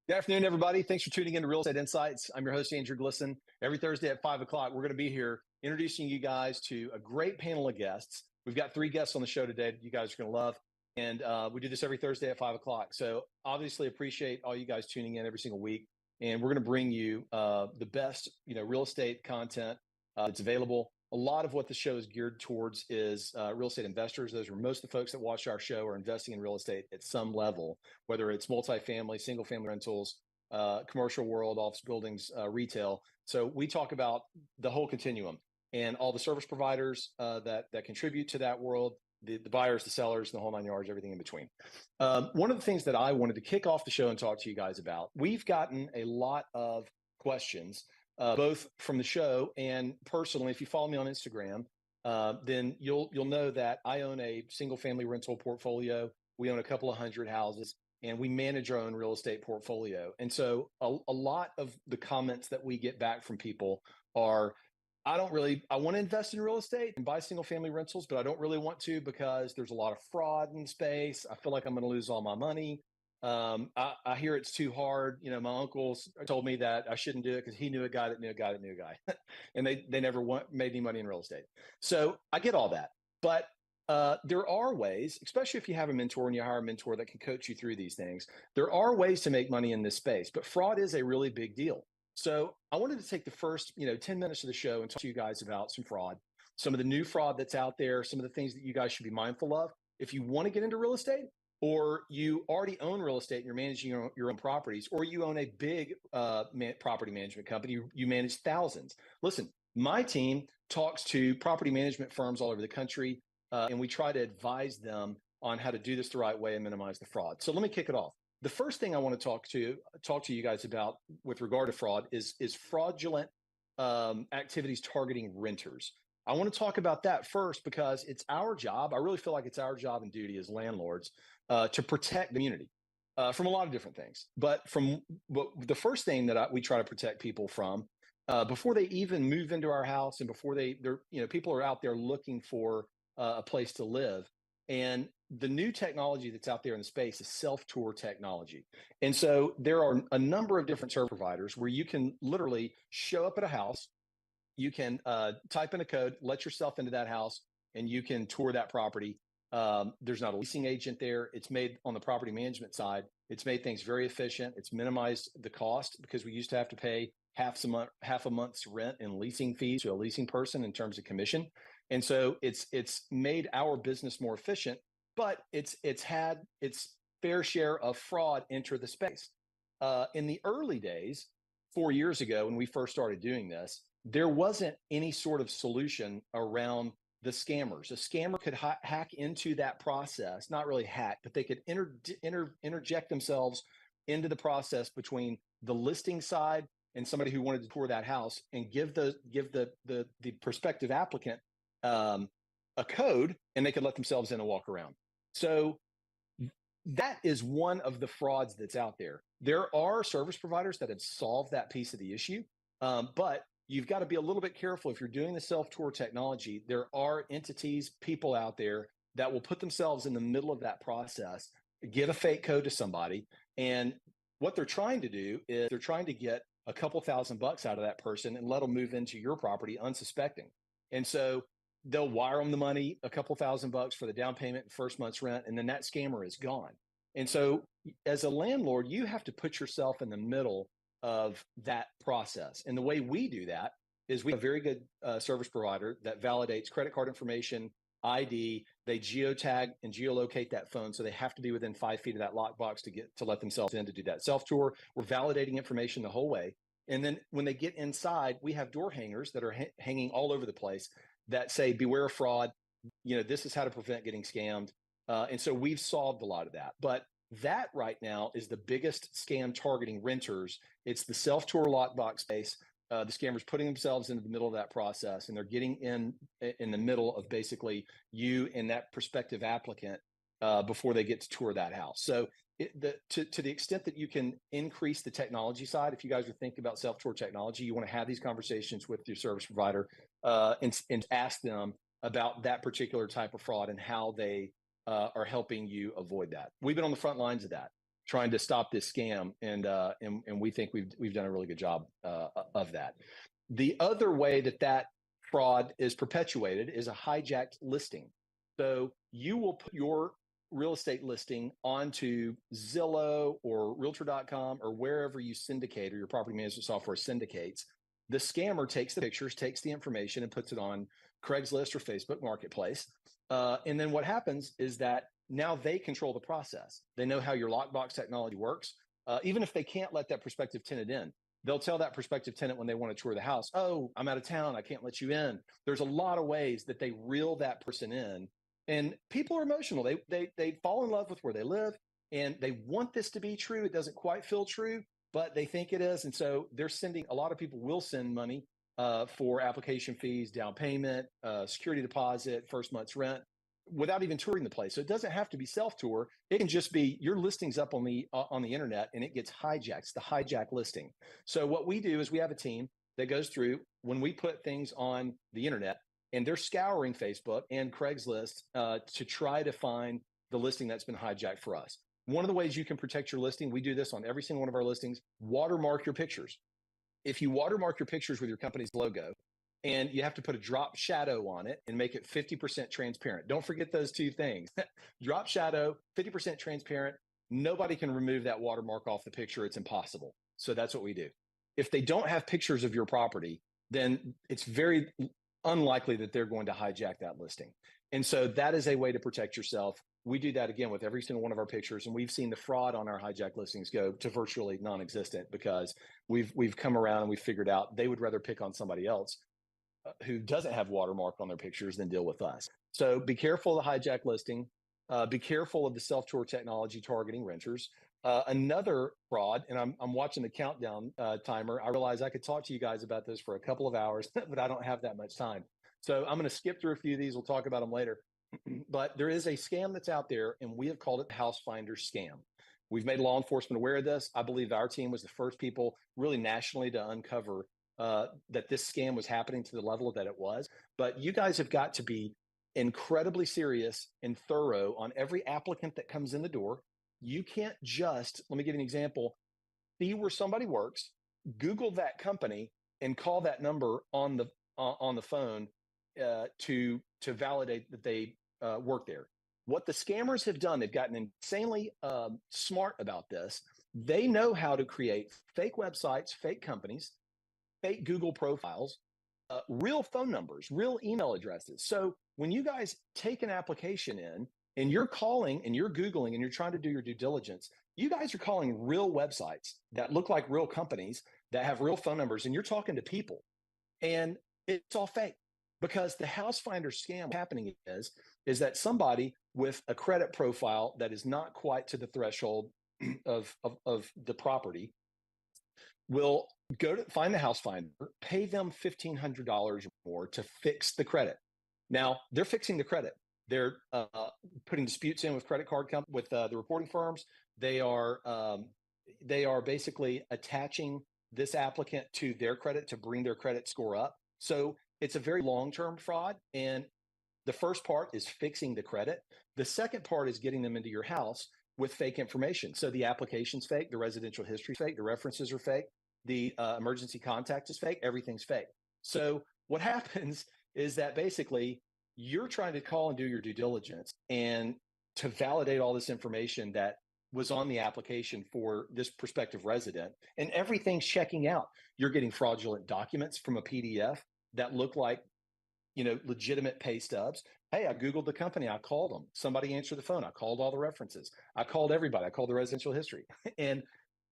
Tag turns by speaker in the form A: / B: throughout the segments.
A: Good afternoon, everybody. Thanks for tuning in to Real Estate Insights. I'm your host, Andrew Glisson. Every Thursday at 5 o'clock, we're going to be here introducing you guys to a great panel of guests. We've got 3 guests on the show today that you guys are going to love. And we do this every Thursday at 5 o'clock. So obviously appreciate all you guys tuning in every single week. And we're going to bring you the best, real estate content that's available. A lot of what the show is geared towards is real estate investors. Those are most of the folks that watch our show are investing in real estate at some level, whether it's multifamily, single family rentals, commercial world, office buildings, retail. So we talk about the whole continuum and all the service providers that contribute to that world, the buyers, the sellers, the whole 9 yards, everything in between. One of the things that I wanted to kick off the show and talk to you guys about, we've gotten a lot of questions both from the show and personally. If you follow me on Instagram, then you'll know that I own a single family rental portfolio. We own a couple of hundred houses and we manage our own real estate portfolio. And so a lot of the comments that we get back from people are, I want to invest in real estate and buy single family rentals, but I don't really want to because there's a lot of fraud in the space. I feel like I'm going to lose all my money. I hear it's too hard. My uncles told me that I shouldn't do it because he knew a guy that knew a guy that knew a guy, and they never made any money in real estate. So I get all that, but there are ways, especially if you have a mentor and you hire a mentor that can coach you through these things. There are ways to make money in this space, but fraud is a really big deal. So I wanted to take the first 10 minutes of the show and talk to you guys about some fraud, some of the new fraud that's out there, some of the things that you guys should be mindful of if you want to get into real estate, or you already own real estate and you're managing your own properties, or you own a big property management company, you manage thousands. Listen, my team talks to property management firms all over the country, and we try to advise them on how to do this the right way and minimize the fraud. So let me kick it off. The first thing I want to talk to you guys about with regard to fraud is fraudulent activities targeting renters. I want to talk about that first because it's our job. I really feel like it's our job and duty as landlords to protect the community from a lot of different things. But the first thing that we try to protect people from before they even move into our house and before people are out there looking for a place to live. And the new technology that's out there in the space is self-tour technology. And so there are a number of different service providers where you can literally show up at a house. You can type in a code, let yourself into that house, and you can tour that property. There's not a leasing agent there. It's made on the property management side. It's made things very efficient. It's minimized the cost because we used to have to pay half a month's rent in leasing fees to a leasing person in terms of commission. And so it's made our business more efficient, but it's had its fair share of fraud enter the space. In the early days, 4 years ago, when we first started doing this, there wasn't any sort of solution around the scammers. A scammer could hack into that process, not really hack, but they could interject themselves into the process between the listing side and somebody who wanted to tour that house and give the prospective applicant a code, and they could let themselves in and walk around. So that is one of the frauds that's out there. There are service providers that have solved that piece of the issue, but you've got to be a little bit careful if you're doing the self-tour technology. There are entities, people out there that will put themselves in the middle of that process, give a fake code to somebody, and what they're trying to do is they're trying to get a couple $1,000 out of that person and let them move into your property unsuspecting. And so they'll wire them the money, a couple $1,000 for the down payment and first month's rent, and then that scammer is gone. And so as a landlord, you have to put yourself in the middle of that process. And the way we do that is we have a very good service provider that validates credit card information, ID. They geotag and geolocate that phone. So they have to be within 5 feet of that lockbox to let themselves in to do that self-tour. We're validating information the whole way. And then when they get inside, we have door hangers that are hanging all over the place that say, beware of fraud. This is how to prevent getting scammed. And so we've solved a lot of that. But that right now is the biggest scam targeting renters. It's the self-tour lockbox space. The scammers putting themselves into the middle of that process, and they're getting in the middle of basically you and that prospective applicant before they get to tour that house. So to the extent that you can increase the technology side, if you guys are thinking about self-tour technology, you want to have these conversations with your service provider and ask them about that particular type of fraud and how they are helping you avoid that. We've been on the front lines of that. trying to stop this scam. And we think we've done a really good job of that. The other way that fraud is perpetuated is a hijacked listing. So you will put your real estate listing onto Zillow or Realtor.com or wherever you syndicate or your property management software syndicates. The scammer takes the pictures, takes the information, and puts it on Craigslist or Facebook Marketplace. And then what happens is that now they control the process. They know how your lockbox technology works. Even if they can't let that prospective tenant in, they'll tell that prospective tenant when they want to tour the house, oh, I'm out of town, I can't let you in. There's a lot of ways that they reel that person in. And people are emotional. They fall in love with where they live, and they want this to be true. It doesn't quite feel true, but they think it is. And so they're sending, a lot of people will send money for application fees, down payment, security deposit, first month's rent, without even touring the place. So it doesn't have to be self-tour. It can just be your listing's up on the internet and it gets hijacked. It's the hijack listing. So what we do is we have a team that goes through when we put things on the internet, and they're scouring Facebook and Craigslist to try to find the listing that's been hijacked for us. One of the ways you can protect your listing, we do this on every single one of our listings, watermark your pictures. If you watermark your pictures with your company's logo, and you have to put a drop shadow on it and make it 50% transparent. Don't forget those two things. Drop shadow, 50% transparent. Nobody can remove that watermark off the picture. It's impossible. So that's what we do. If they don't have pictures of your property, then it's very unlikely that they're going to hijack that listing. And so that is a way to protect yourself. We do that again with every single one of our pictures, and we've seen the fraud on our hijack listings go to virtually non-existent because we've come around and we've figured out they would rather pick on somebody else who doesn't have watermark on their pictures than deal with us. So be careful of the hijack listing. Be careful of the self-tour technology targeting renters. Another fraud, and I'm watching the countdown timer. I realize I could talk to you guys about this for a couple of hours, but I don't have that much time. So I'm going to skip through a few of these. We'll talk about them later. But there is a scam that's out there, and we have called it the House Finder scam. We've made law enforcement aware of this. I believe our team was the first people really nationally to uncover that this scam was happening to the level that it was. But you guys have got to be incredibly serious and thorough on every applicant that comes in the door. You can't just, let me give you an example, see where somebody works, Google that company, and call that number on the phone to validate that they work there. What the scammers have done, they've gotten insanely smart about this. They know how to create fake websites, fake companies, fake Google profiles, real phone numbers, real email addresses. So when you guys take an application in and you're calling and you're Googling and you're trying to do your due diligence, you guys are calling real websites that look like real companies that have real phone numbers, and you're talking to people, and it's all fake. Because the House Finder scam happening is that somebody with a credit profile that is not quite to the threshold of the property will go to find the House Finder, pay them $1,500 or more to fix the credit. Now they're fixing the credit. They're putting disputes in with credit card with the reporting firms. They are basically attaching this applicant to their credit to bring their credit score up. So it's a very long-term fraud. And the first part is fixing the credit. The second part is getting them into your house with fake information. So the application's fake, the residential history is fake, the references are fake, the emergency contact is fake, everything's fake. So what happens is that basically you're trying to call and do your due diligence and to validate all this information that was on the application for this prospective resident, and everything's checking out. You're getting fraudulent documents from a PDF that look like, legitimate pay stubs. Hey, I Googled the company. I called them. Somebody answered the phone. I called all the references. I called everybody. I called the residential history, and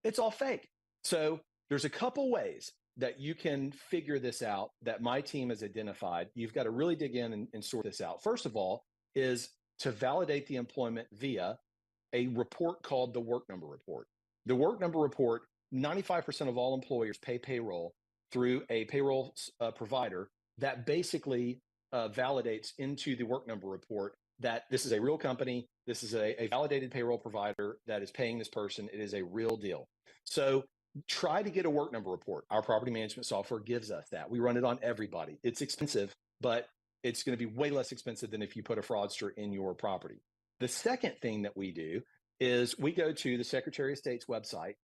A: it's all fake. So there's a couple ways that you can figure this out that my team has identified. You've got to really dig in and sort this out. First of all is to validate the employment via a report called the Work Number Report. The Work Number Report, 95% of all employers pay payroll through a payroll provider that basically validates into the Work Number Report that this is a real company, this is a validated payroll provider that is paying this person. It is a real deal. So try to get a Work Number Report. Our property management software gives us that. We run it on everybody. It's expensive, but it's going to be way less expensive than if you put a fraudster in your property. The second thing that we do is we go to the Secretary of State's website,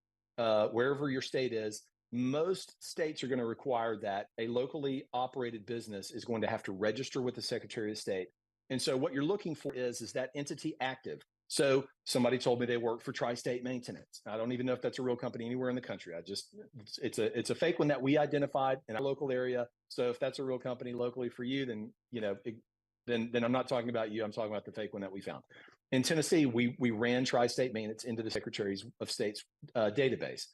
A: wherever your state is. Most states are going to require that a locally operated business is going to have to register with the Secretary of State. And so what you're looking for is that entity active. So somebody told me they work for Tri-State Maintenance. I don't even know if that's a real company anywhere in the country. It's a fake one that we identified in our local area. So if that's a real company locally for you, then then I'm not talking about you. I'm talking about the fake one that we found. In Tennessee, we ran Tri-State Maintenance into the Secretary of State's database.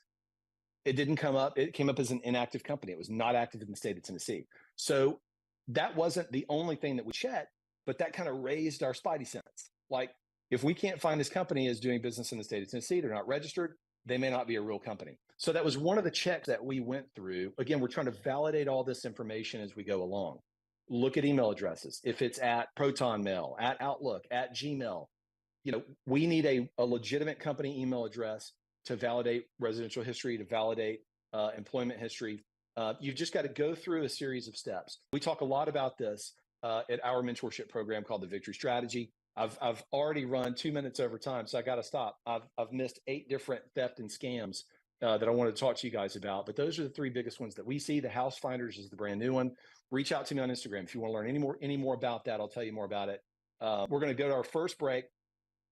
A: It didn't come up. It came up as an inactive company. It was not active in the state of Tennessee. So that wasn't the only thing that we checked, but that kind of raised our spidey sense. Like, if we can't find this company is doing business in the state of Tennessee, they're not registered, they may not be a real company. So that was one of the checks that we went through. Again, we're trying to validate all this information as we go along. Look at email addresses. If it's at Proton Mail, at Outlook, at Gmail, we need a legitimate company email address to validate residential history, to validate employment history. You've just got to go through a series of steps. We talk a lot about this at our mentorship program called the Victory Strategy. I've already run 2 minutes over time, so I got to stop. I've missed 8 different theft and scams that I want to talk to you guys about. But those are the 3 biggest ones that we see. The House Finders is the brand new one. Reach out to me on Instagram if you want to learn any more about that. I'll tell you more about it. We're going to go to our first break.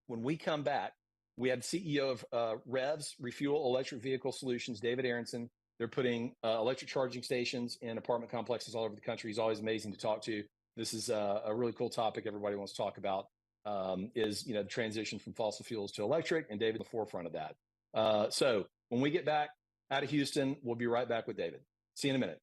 A: When we come back, we have CEO of REVS, Refuel Electric Vehicle Solutions, David Aronson. They're putting electric charging stations in apartment complexes all over the country. He's always amazing to talk to. This is a really cool topic everybody wants to talk about. Is the transition from fossil fuels to electric, and David at the forefront of that. So when we get back out of Houston, we'll be right back with David. See you in a minute.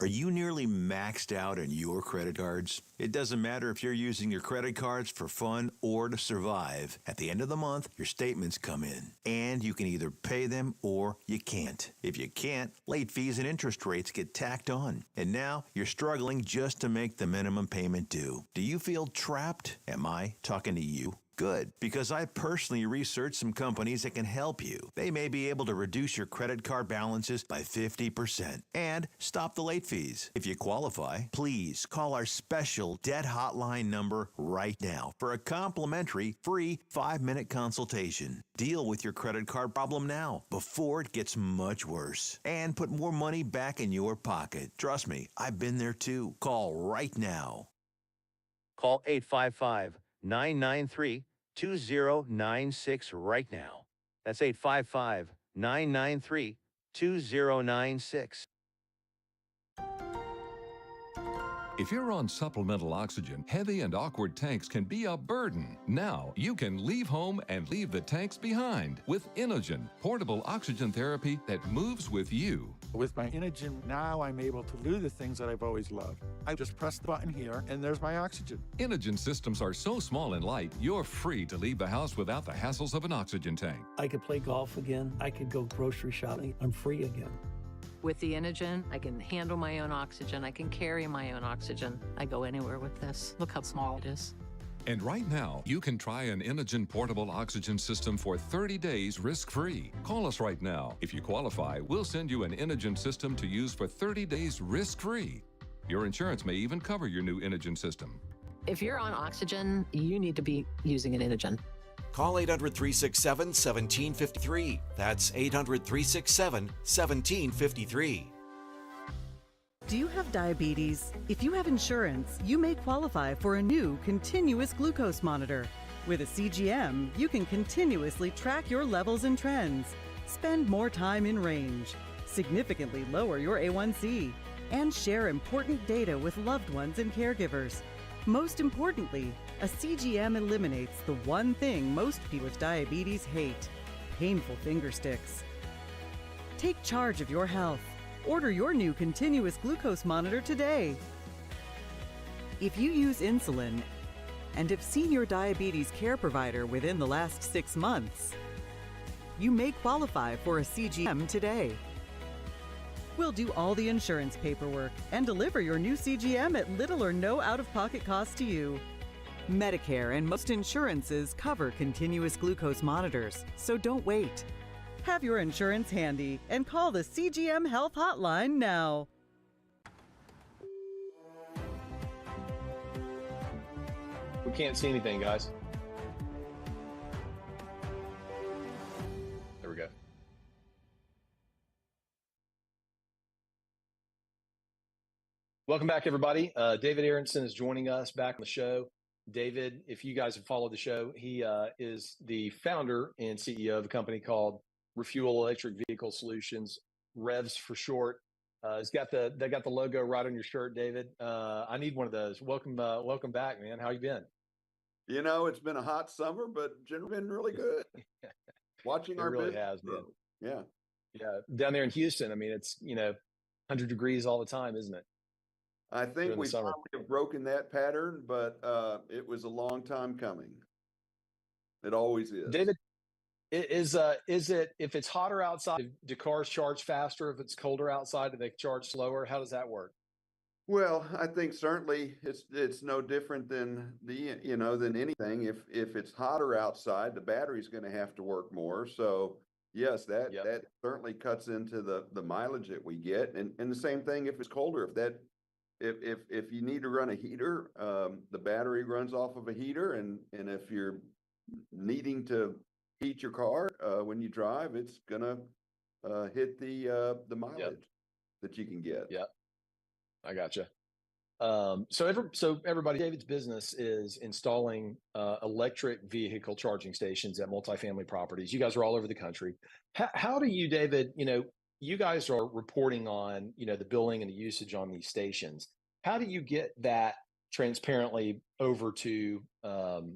B: Are you nearly maxed out on your credit cards? It doesn't matter if you're using your credit cards for fun or to survive. At the end of the month, your statements come in, and you can either pay them or you can't. If you can't, late fees and interest rates get tacked on. And now you're struggling just to make the minimum payment due. Do you feel trapped? Am I talking to you? Good, because I personally researched some companies that can help you. They may be able to reduce your credit card balances by 50% and stop the late fees. If you qualify, please call our special debt hotline number right now for a complimentary free 5-minute consultation. Deal with your credit card problem now before it gets much worse and put more money back in your pocket. Trust me, I've been there too. Call right now.
C: Call 855-993-2096 right now. That's 855-993-2096.
D: If you're on supplemental oxygen, heavy and awkward tanks can be a burden. Now you can leave home and leave the tanks behind with Inogen, portable oxygen therapy that moves with you.
E: With my Inogen, now I'm able to do the things that I've always loved. I just press the button here, and there's my oxygen.
D: Inogen systems are so small and light, you're free to leave the house without the hassles of an oxygen tank.
F: I could play golf again. I could go grocery shopping. I'm free again.
G: With the Inogen, I can handle my own oxygen. I can carry my own oxygen. I go anywhere with this. Look how small it is.
D: And right now, you can try an Inogen portable oxygen system for 30 days risk-free. Call us right now. If you qualify, we'll send you an Inogen system to use for 30 days risk-free. Your insurance may even cover your new Inogen system.
G: If you're on oxygen, you need to be using an Inogen.
H: Call 800-367-1753. That's 800-367-1753.
I: Do you have diabetes? If you have insurance, you may qualify for a new continuous glucose monitor. With a CGM, you can continuously track your levels and trends, spend more time in range, significantly lower your A1C, and share important data with loved ones and caregivers. Most importantly, a CGM eliminates the one thing most people with diabetes hate: painful finger sticks. Take charge of your health. Order your new continuous glucose monitor today. If you use insulin and have seen your diabetes care provider within the last 6 months, you may qualify for a CGM today. We'll do all the insurance paperwork and deliver your new CGM at little or no out-of-pocket cost to you. Medicare and most insurances cover continuous glucose monitors, so don't wait. Have your insurance handy and call the CGM Health Hotline now.
A: We can't see anything, guys. There we go. Welcome back, everybody. David Aronson is joining us back on the show. David, if you guys have followed the show, he is the founder and CEO of a company called Refuel Electric Vehicle Solutions, REVs for short. They got the logo right on your shirt, David. I need one of those. Welcome back, man. How you been?
J: You know, it's been a hot summer, but generally been really good. Watching our
A: really
J: business
A: has, man.
J: Yeah.
A: Down there in Houston, I mean, it's 100 degrees all the time, isn't it?
J: I think we finally have broken that pattern, but it was a long time coming. It always is.
A: David, is it, if it's hotter outside, do cars charge faster? If it's colder outside, do they charge slower? How does that work?
J: Well, I think certainly it's no different than than anything. If it's hotter outside, the battery's going to have to work more. So yes, that certainly cuts into the mileage that we get. And the same thing if it's colder. If you need to run a heater, the battery runs off of a heater, and if you're needing to heat your car when you drive, it's gonna hit the mileage that you can get.
A: Yeah, I gotcha. So everybody, David's business is installing electric vehicle charging stations at multifamily properties. You guys are all over the country. How do you, David? You guys are reporting on, the billing and the usage on these stations. How do you get that transparently over to, the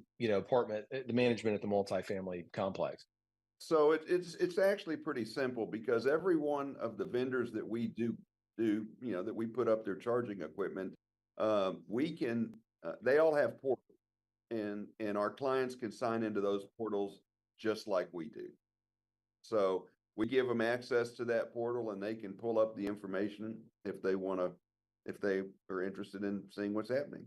A: management at the multifamily complex?
J: So it's actually pretty simple, because every one of the vendors that we do, that we put up their charging equipment, they all have portals, and our clients can sign into those portals just like we do. So we give them access to that portal, and they can pull up the information if they are interested in seeing what's happening.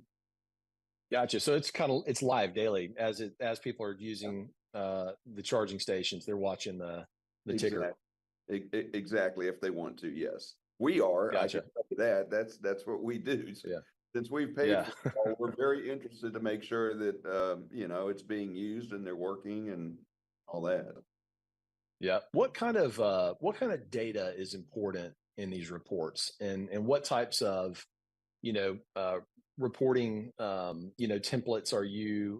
A: Gotcha. So it's live daily as people are using the charging stations. They're watching the ticker.
J: Exactly. If they want to, yes, we are.
A: Gotcha.
J: I can tell you that's what we do. So since we've paid for it all, we're very interested to make sure that it's being used and they're working and all that.
A: Yeah. What kind of data is important in these reports, and what types of, reporting, templates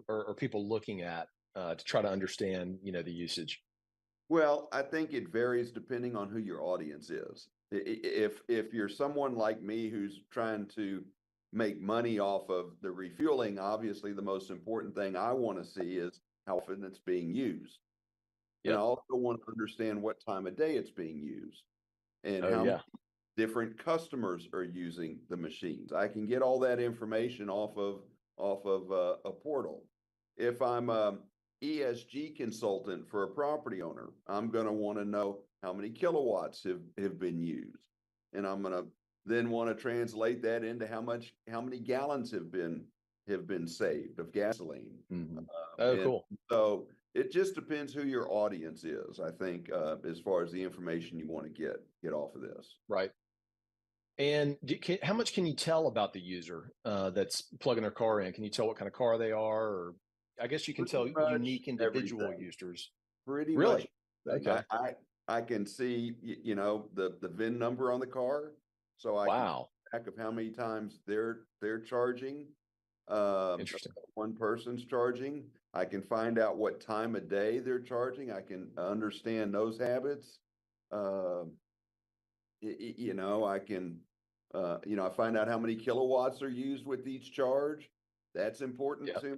A: are people looking at to try to understand, the usage?
J: Well, I think it varies depending on who your audience is. If you're someone like me who's trying to make money off of the refueling, obviously the most important thing I want to see is how often it's being used. And I also want to understand what time of day it's being used, and how many different customers are using the machines. I can get all that information off of a portal. If I'm a ESG consultant for a property owner, I'm going to want to know how many kilowatts have been used, and I'm going to then want to translate that into how many gallons have been saved of gasoline.
A: Mm-hmm. Cool.
J: So it just depends who your audience is, I think, as far as the information you want to get off of this.
A: Right. And how much can you tell about the user that's plugging their car in? Can you tell what kind of car they are? Or I guess you can tell unique individual users.
J: Pretty
A: really?
J: Much.
A: Okay.
J: I can see, the VIN number on the car. So I can keep track of how many times they're charging.
A: Interesting.
J: One person's charging. I can find out what time of day they're charging. I can understand those habits. I can, I find out how many kilowatts are used with each charge. That's important to me,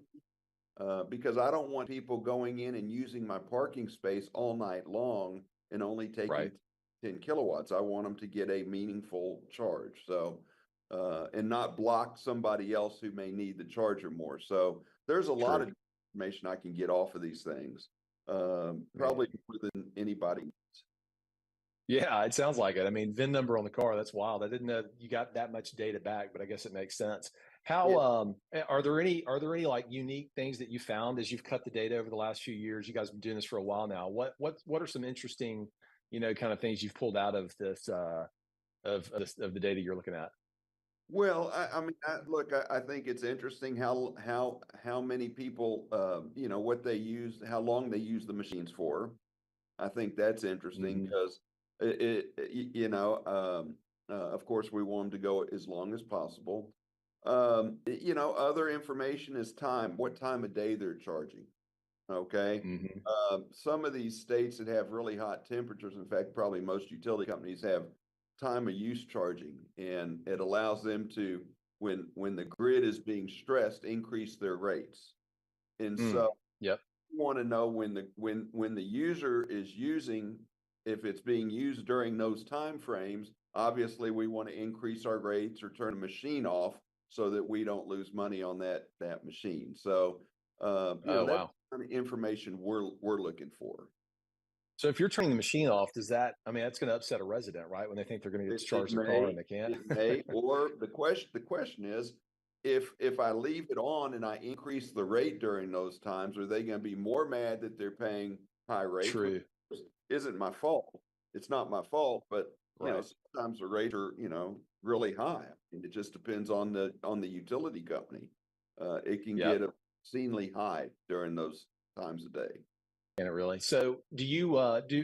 J: because I don't want people going in and using my parking space all night long and only taking 10 kilowatts. I want them to get a meaningful charge. So, and not block somebody else who may need the charger more. So there's a lot of information I can get off of these things, probably more than anybody.
A: Yeah, it sounds like it. I mean, VIN number on the car, that's wild. I didn't know you got that much data back, but I guess it makes sense. How are there any like unique things that you found as you've cut the data over the last few years? You guys have been doing this for a while now. What are some interesting, kind of things you've pulled out of this of the data you're looking at?
J: Well, I mean, look, I think it's interesting how many people, what they use, how long they use the machines for. I think that's interesting
A: Hmm.
J: because of course, we want them to go as long as possible. Other information is time, what time of day they're charging. Okay.
A: Hmm.
J: Some of these states that have really hot temperatures, in fact, probably most utility companies have time of use charging, and it allows them to, when the grid is being stressed, increase their rates. And
A: Mm.
J: so
A: Yep.
J: you want to know when the user is using, if it's being used during those time frames, obviously we want to increase our rates or turn a machine off so that we don't lose money on that machine. So
A: Oh,
J: that's
A: wow.
J: the kind of information we're looking for.
A: So if you're turning the machine off, I mean, that's going to upset a resident, right? When they think they're going to get to
J: It
A: charge their car
J: may,
A: and they can't.
J: it may, or the question is, if I leave it on and I increase the rate during those times, are they going to be more mad that they're paying high rates? Which
A: True.
J: isn't my fault. It's not my fault, but
A: Right.
J: sometimes the rates are, really high. And it just depends on the utility company. It can
A: Yep.
J: get obscenely high during those times of day.
A: Can it really? So do you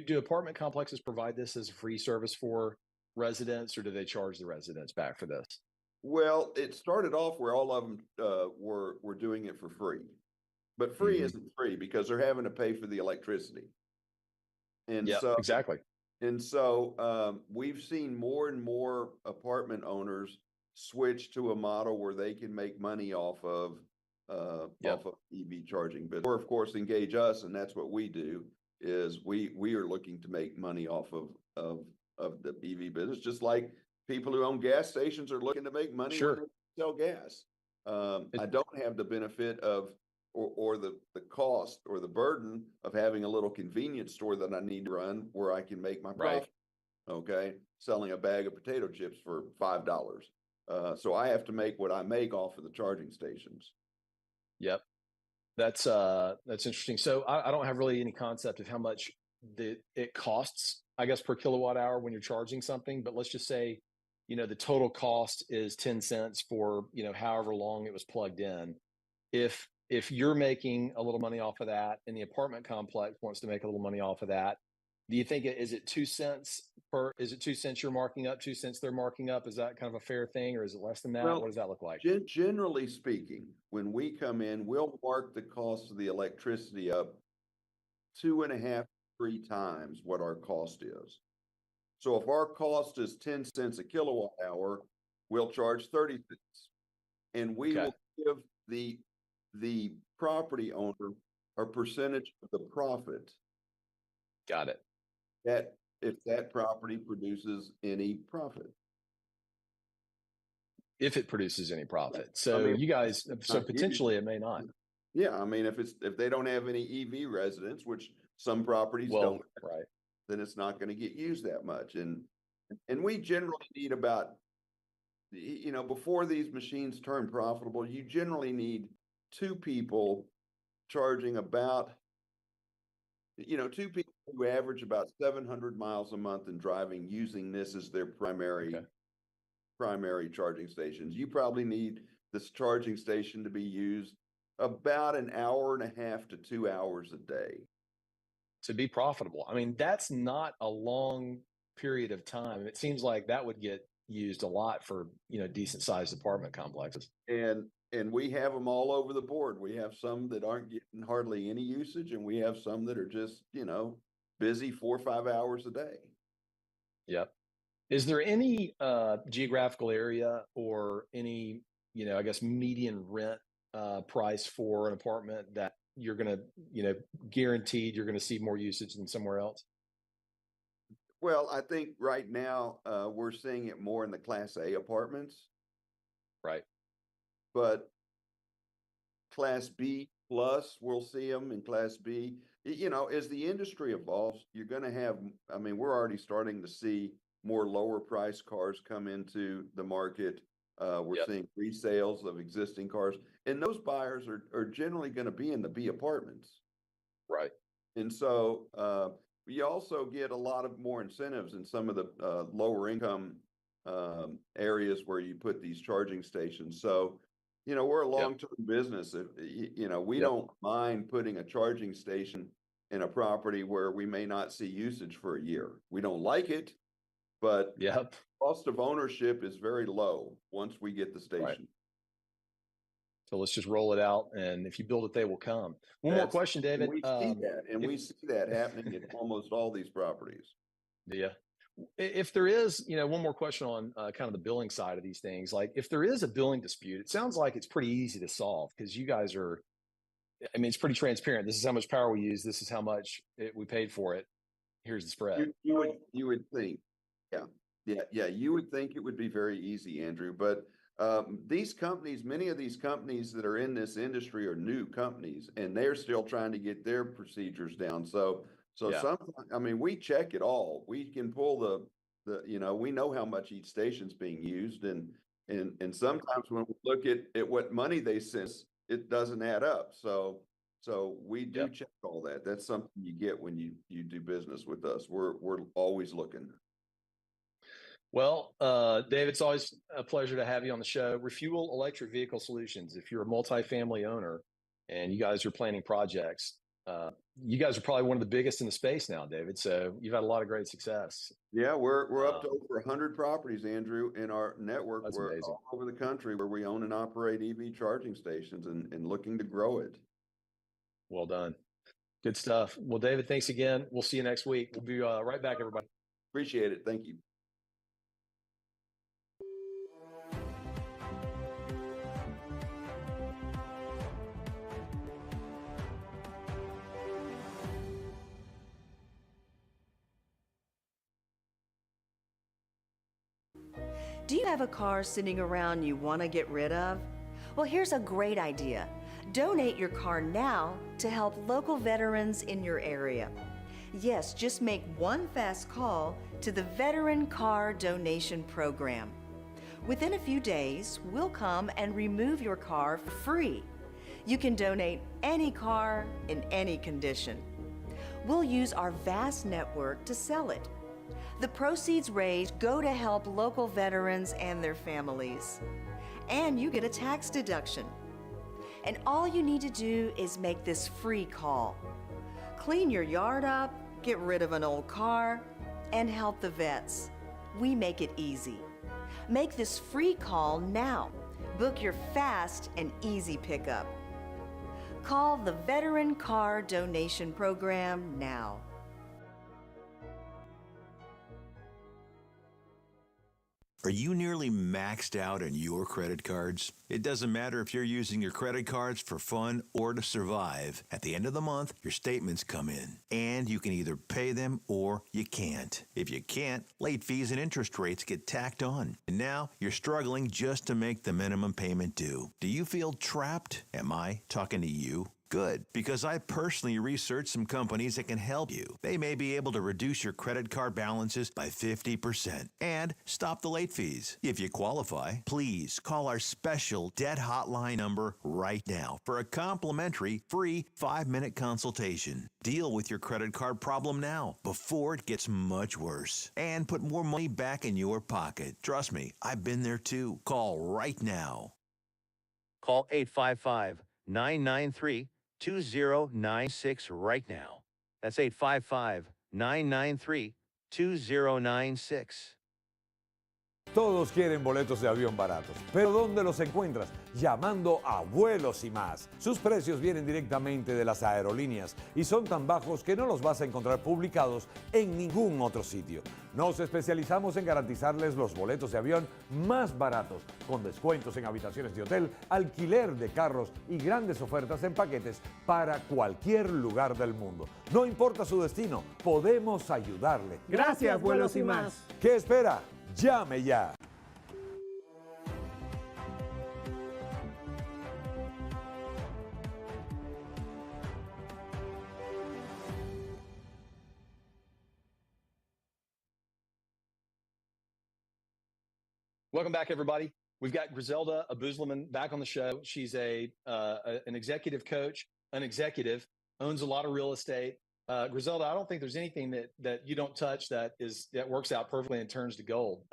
A: do apartment complexes provide this as a free service for residents, or do they charge the residents back for this?
J: Well, it started off where all of them were doing it for free, but free
A: Hmm.
J: isn't free because they're having to pay for the electricity. And
A: Yep,
J: so
A: exactly.
J: we've seen more and more apartment owners switch to a model where they can make money
A: Yep.
J: off of EV charging. But or of course engage us, and that's what we do. Is we are looking to make money off of the EV business, just like people who own gas stations are looking to make money when
A: Sure.
J: they sell gas.
A: It,
J: I don't have the benefit of or the cost or the burden of having a little convenience store that I need to run where I can make my
A: right.
J: profit. Okay, selling a bag of potato chips for $5. So I have to make what I make off of the charging stations.
A: Yep. That's interesting. So I don't have really any concept of how much it costs, I guess, per kilowatt hour when you're charging something. But let's just say, the total cost is 10 cents for, however long it was plugged in. If you're making a little money off of that and the apartment complex wants to make a little money off of that, do you think is it 2 cents is it 2 cents you're marking up, 2 cents they're marking up? Is that kind of a fair thing, or is it less than that?
J: Well,
A: What does that look like?
J: generally speaking, when we come in, we'll mark the cost of the electricity up 2.5, 3 times what our cost is. So if our cost is 10 cents a kilowatt hour, we'll charge 30 cents. And we
A: Okay.
J: will give the property owner a percentage of the profit
A: Got it.
J: that if that property produces any profit.
A: If it produces any profit.
J: I
A: So
J: mean,
A: you guys, so
J: not huge.
A: potentially it may not.
J: Yeah, I mean, if they don't have any EV residents, which some properties
A: Well,
J: don't,
A: right.
J: then it's not going to get used that much. And we generally need about, before these machines turn profitable, you generally need two people charging about, two people who average about 700 miles a month and driving, using this as their
A: Okay.
J: primary charging stations. You probably need this charging station to be used about an hour and a half to 2 hours a day.
A: To be profitable. I mean, that's not a long period of time. It seems like that would get used a lot for, decent sized apartment complexes.
J: And we have them all over the board. We have some that aren't getting hardly any usage, and we have some that are just, busy 4 or 5 hours a day.
A: Yep. Is there any geographical area or any, I guess median rent price for an apartment that you're going to, guaranteed you're going to see more usage than somewhere else?
J: Well, I think right now we're seeing it more in the Class A apartments,
A: Right.
J: but Class B Plus, we'll see them in Class B. You know, as the industry evolves, you're going to have, I mean, we're already starting to see more lower price cars come into the market. We're seeing resales of existing cars, and those buyers are generally going to be in the B apartments.
A: Right.
J: And so you also get a lot of more incentives in some of the lower income areas where you put these charging stations. So, you know, we're a long-term business. You know, we don't mind putting a charging station in a property where we may not see usage for a year. We don't like it, but cost of ownership is very low once we get the station.
A: Right. So let's just roll it out, and if you build it, they will come. One more question, David.
J: We see that, and we see that happening at almost all these properties.
A: Yeah. If there is, you know, one more question on kind of the billing side of these things. Like, if there is a billing dispute, it sounds like it's pretty easy to solve because you guys are, I mean, it's pretty transparent. This is how much power we use. This is how much we paid for it. Here's the spread.
J: You would think, you would think it would be very easy, Andrew, but these companies, many of these companies that are in this industry are new companies, and they're still trying to get their procedures down. So sometimes, I mean, we check it all. We can pull the you know, we know how much each station's being used, and sometimes when we look at what money they send, it doesn't add up. So we do check all that. That's something you get when you do business with us. We're always looking.
A: Well, Dave, it's always a pleasure to have you on the show. Refuel Electric Vehicle Solutions. If you're a multifamily owner and you guys are planning projects, you guys are probably one of the biggest in the space now, David. So you've had a lot of great success.
J: Yeah, we're up to over 100 properties, Andrew, in our network.
A: That's
J: we're
A: amazing.
J: all over the country where we own and operate EV charging stations and looking to grow it.
A: Well done. Good stuff. Well, David, thanks again. We'll see you next week. We'll be right back, everybody.
J: Appreciate it. Thank you.
K: Do you have a car sitting around you want to get rid of? Well, here's a great idea. Donate your car now to help local veterans in your area. Yes, just make one fast call to the Veteran Car Donation Program. Within a few days, we'll come and remove your car for free. You can donate any car in any condition. We'll use our vast network to sell it. The proceeds raised go to help local veterans and their families. And you get a tax deduction. And all you need to do is make this free call. Clean your yard up, get rid of an old car, and help the vets. We make it easy. Make this free call now. Book your fast and easy pickup. Call the Veteran Car Donation Program now.
B: Are you nearly maxed out on your credit cards? It doesn't matter if you're using your credit cards for fun or to survive. At the end of the month, your statements come in, and you can either pay them or you can't. If you can't, late fees and interest rates get tacked on. And now you're struggling just to make the minimum payment due. Do you feel trapped? Am I talking to you? Good, because I personally researched some companies that can help you. They may be able to reduce your credit card balances by 50% and stop the late fees. If you qualify, please call our special debt hotline number right now for a complimentary free 5-minute consultation. Deal with your credit card problem now before it gets much worse and put more money back in your pocket. Trust me, I've been there too. Call right now.
C: Call 855-993-2096 right now. That's 855-993-2096.
L: Todos quieren boletos de avión baratos, pero ¿dónde los encuentras? Llamando a Vuelos y Más. Sus precios vienen directamente de las aerolíneas y son tan bajos que no los vas a encontrar publicados en ningún otro sitio. Nos especializamos en garantizarles los boletos de avión más baratos, con descuentos en habitaciones de hotel, alquiler de carros y grandes ofertas en paquetes para cualquier lugar del mundo. No importa su destino, podemos ayudarle.
M: Gracias, Vuelos y Más.
L: ¿Qué espera? ¡Llame ya!
A: Welcome back, everybody. We've got Griselda Abuzlaman back on the show. She's an executive coach, an executive, owns a lot of real estate. Griselda, I don't think there's anything that you don't touch that works out perfectly and turns to gold.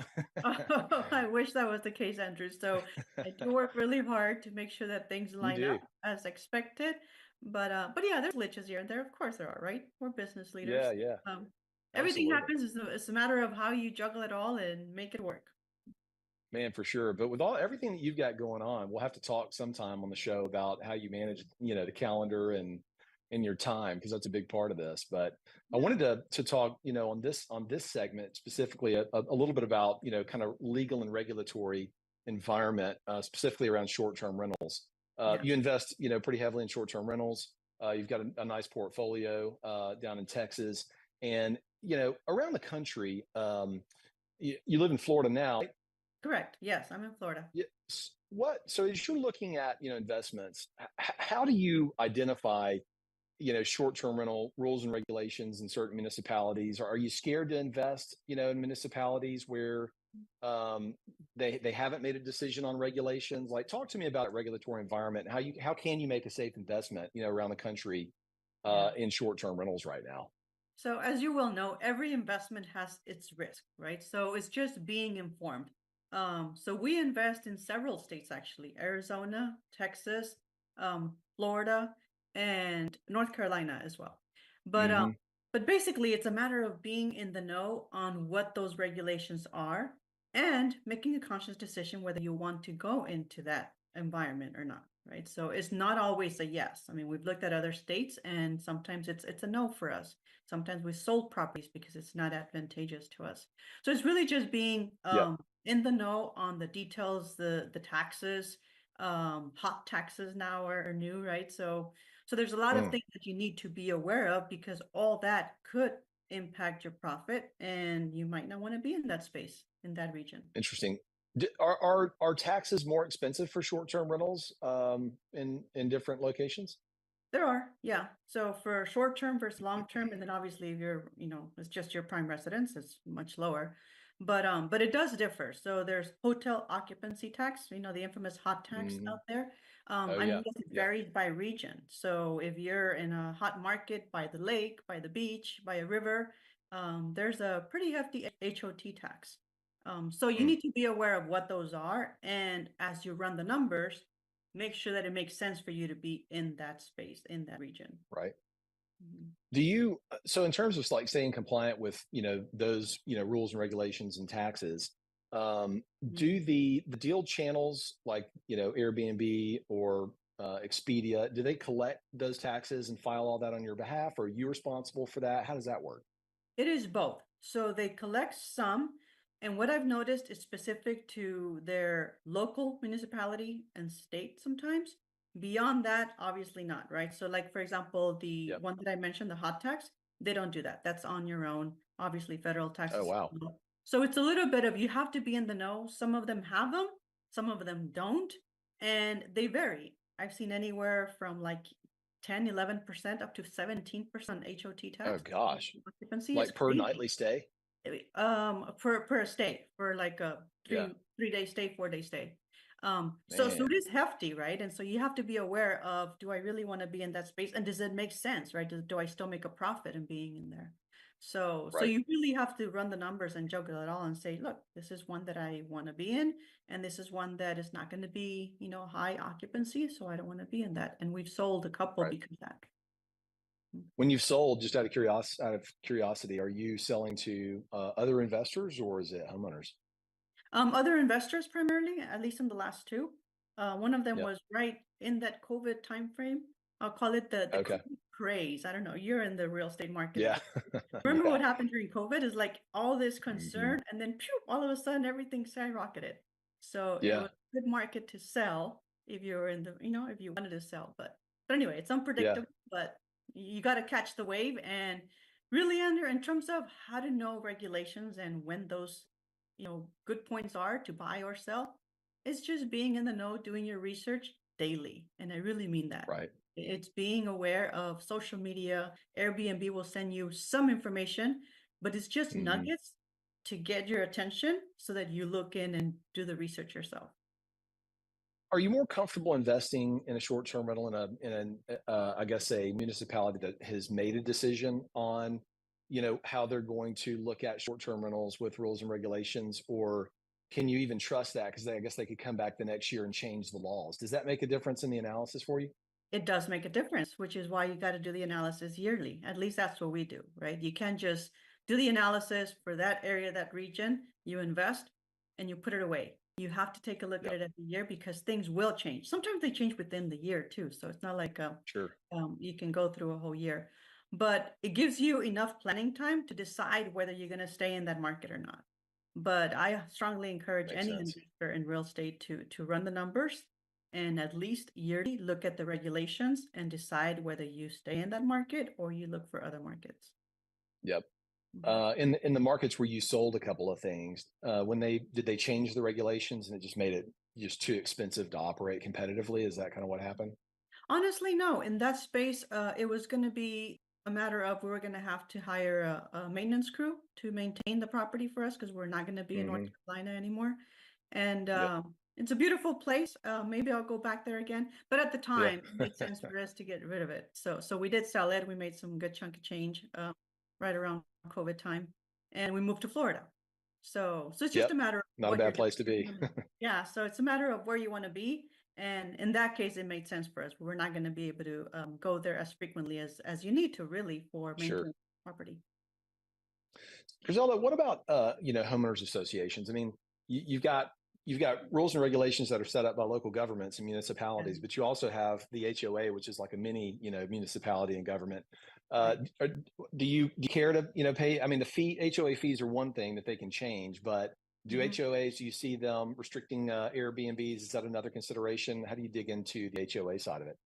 M: Oh, I wish that was the case, Andrew. So I do work really hard to make sure that things line up as expected. But yeah, there's glitches here and there. Of course there are, right? We're business leaders.
A: Yeah.
M: Everything happens. It's a matter of how you juggle it all and make it work.
A: Man, for sure. But with everything that you've got going on, we'll have to talk sometime on the show about how you manage, the calendar and your time, because that's a big part of this. But I wanted to talk, on this segment specifically a little bit about, kind of legal and regulatory environment, specifically around short-term rentals. You invest, pretty heavily in short-term rentals. You've got a nice portfolio down in Texas, and around the country. You live in Florida now.
M: Correct. Yes, I'm in Florida.
A: Yes. So as you're looking at, investments, how do you identify, short-term rental rules and regulations in certain municipalities? Or are you scared to invest, in municipalities where they haven't made a decision on regulations? Like, talk to me about regulatory environment. How can you make a safe investment, around the country in short-term rentals right now?
M: So as you well know, every investment has its risk, right? So it's just being informed. So we invest in several states, actually: Arizona, Texas, Florida, and North Carolina as well. But basically, it's a matter of being in the know on what those regulations are and making a conscious decision whether you want to go into that environment or not, right? So it's not always a yes. I mean, we've looked at other states, and sometimes it's a no for us. Sometimes we sold properties because it's not advantageous to us. So it's really just being in the know on the details, the taxes. Hot taxes now are new, right? So there's a lot of things that you need to be aware of, because all that could impact your profit, and you might not want to be in that space, in that region.
A: Interesting. Are taxes more expensive for short-term rentals in different locations?
M: There are, yeah. So for short-term versus long-term, and then obviously if you're, it's just your prime residence, it's much lower. But it does differ. So there's hotel occupancy tax, the infamous hot tax out there. It varies by region. So if you're in a hot market by the lake, by the beach, by a river, there's a pretty hefty HOT tax. So you need to be aware of what those are. And as you run the numbers, make sure that it makes sense for you to be in that space, in that region.
A: Right. So in terms of like staying compliant with, those, rules and regulations and taxes, do the deal channels like, Airbnb or Expedia, do they collect those taxes and file all that on your behalf? Or are you responsible for that? How does that work?
M: It is both. So they collect some, and what I've noticed is specific to their local municipality and state sometimes. Beyond that, obviously not, right? So like, for example, the one that I mentioned, the hot tax, they don't do that. That's on your own. Obviously, federal taxes.
A: Oh, wow.
M: So it's a little bit of, you have to be in the know. Some of them have them, some of them don't, and they vary. I've seen anywhere from like 10, 11% up to 17% HOT tax.
A: Oh gosh.
M: Occupancy
A: like per crazy. Nightly stay?
M: Per stay, for like a 3-day stay, 4-day stay. So it is hefty, right? And so you have to be aware of, do I really want to be in that space? And does it make sense, right? Do I still make a profit in being in there? So you really have to run the numbers and juggle it all and say, look, this is one that I want to be in, and this is one that is not going to be, high occupancy, so I don't want to be in that. And we've sold a couple because of that.
A: When you've sold, just out of curiosity, are you selling to other investors, or is it homeowners?
M: Other investors primarily, at least in the last two. One of them was right in that COVID timeframe. I'll call it the COVID craze. I don't know. You're in the real estate market.
A: Yeah.
M: Remember what happened during COVID is like all this concern, and then all of a sudden everything skyrocketed. So it was a good market to sell if you're in the, if you wanted to sell. But anyway, it's unpredictable, but you got to catch the wave. And really, Andrew, in terms of how to know regulations and when those good points are to buy or sell, it's just being in the know, doing your research daily. And I really mean that.
A: Right.
M: It's being aware of social media. Airbnb will send you some information, but it's just nuggets to get your attention so that you look in and do the research yourself.
A: Are you more comfortable investing in a short-term rental I guess a municipality that has made a decision on, how they're going to look at short-term rentals with rules and regulations, or can you even trust that? Because I guess they could come back the next year and change the laws. Does that make a difference in the analysis for you?
M: It does make a difference, which is why you got to do the analysis yearly. At least that's what we do, right? You can't just do the analysis for that area, that region, you invest and you put it away. You have to take a look at it every year because things will change. Sometimes they change within the year too. So it's not like
A: Sure.
M: you can go through a whole year, but it gives you enough planning time to decide whether you're going to stay in that market or not. But I strongly encourage
A: Makes
M: any
A: sense.
M: investor in real estate to run the numbers and at least yearly look at the regulations and decide whether you stay in that market or you look for other markets.
A: Yep.
M: Mhm.
A: In the markets where you sold a couple of things, when did they change the regulations and it just made it just too expensive to operate competitively? Is that kind of what happened?
M: Honestly, no. In that space, it was going to be a matter of we were going to have to hire a maintenance crew to maintain the property for us because we're not going to be in North
A: Hmm.
M: Carolina anymore. And
A: Yep.
M: it's a beautiful place. Maybe I'll go back there again. But at the
A: Yeah.
M: time, it made sense for us to get rid of it. So we did sell it. We made some good chunk of change right around COVID time, and we moved to Florida. So it's just
A: Yep.
M: a matter of
A: Not a
M: what you're
A: bad place to be.
M: doing. Yeah. So it's a matter of where you want to be. And in that case, it made sense for us. We're not going to be able to go there as frequently as you need to really for
A: Sure.
M: maintaining property.
A: Griselda, what about homeowners associations? I mean, you've got rules and regulations that are set up by local governments and municipalities,
M: And
A: but you also have the HOA, which is like a mini, municipality and government.
M: right.
A: Do you care to pay? I mean, the HOA fees are one thing that they can change, but do
M: Mhm.
A: HOAs? Do you see them restricting Airbnbs? Is that another consideration? How do you dig into the HOA side of it?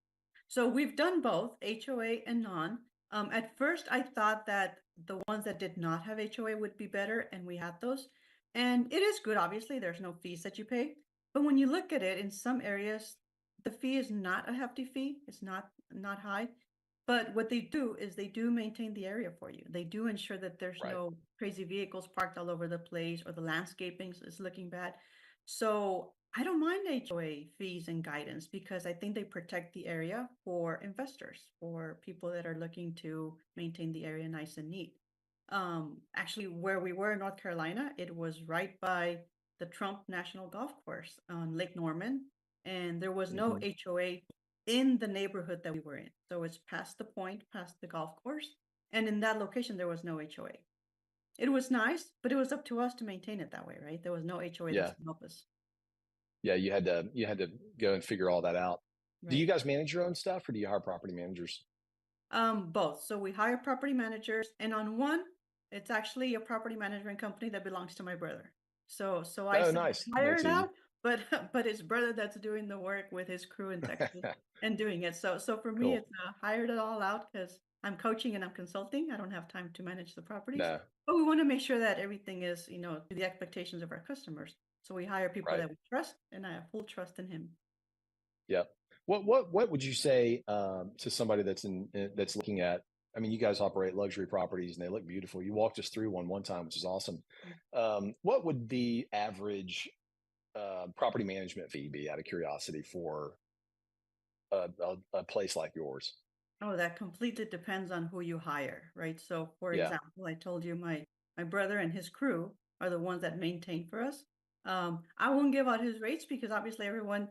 M: So we've done both HOA and non. At first, I thought that the ones that did not have HOA would be better, and we had those. And it is good, obviously, there's no fees that you pay. But when you look at it, in some areas, the fee is not a hefty fee. It's not high. But what they do is they do maintain the area for you. They do ensure that there's
A: Right.
M: no crazy vehicles parked all over the place or the landscaping is looking bad. So I don't mind HOA fees and guidance because I think they protect the area for investors, for people that are looking to maintain the area nice and neat. Actually, where we were in North Carolina, it was right by the Trump National Golf Course on Lake Norman, and there was no
A: Hmm.
M: HOA in the neighborhood that we were in. So it's past the point, past the golf course, and in that location there was no HOA. It was nice, but it was up to us to maintain it that way, right? There was no HOA that's
A: Yeah.
M: gonna help us.
A: Yeah. You had to go and figure all that out. Do you
M: Right.
A: guys manage your own stuff or do you hire property managers?
M: Both. So we hire property managers, and on one, it's actually a property management company that belongs to my brother. So I
A: Oh,
M: say
A: nice.
M: hire
A: Makes
M: it
A: it easy.
M: out, but but his brother that's doing the work with his crew in Texas and doing it. So for me,
A: Cool.
M: it's hired it all out because I'm coaching and I'm consulting. I don't have time to manage the properties,
A: No.
M: but we want to make sure that everything is to the expectations of our customers. So we hire people
A: Right.
M: that we trust, and I have full trust in him.
A: Yep. What would you say to somebody that's looking at? I mean, you guys operate luxury properties and they look beautiful. You walked us through one time, which is awesome. What would the average property management fee be, out of curiosity, for a place like yours?
M: Oh, that completely depends on who you hire, right? So, for
A: Yeah.
M: example, I told you my brother and his crew are the ones that maintain for us. I won't give out his rates because obviously everyone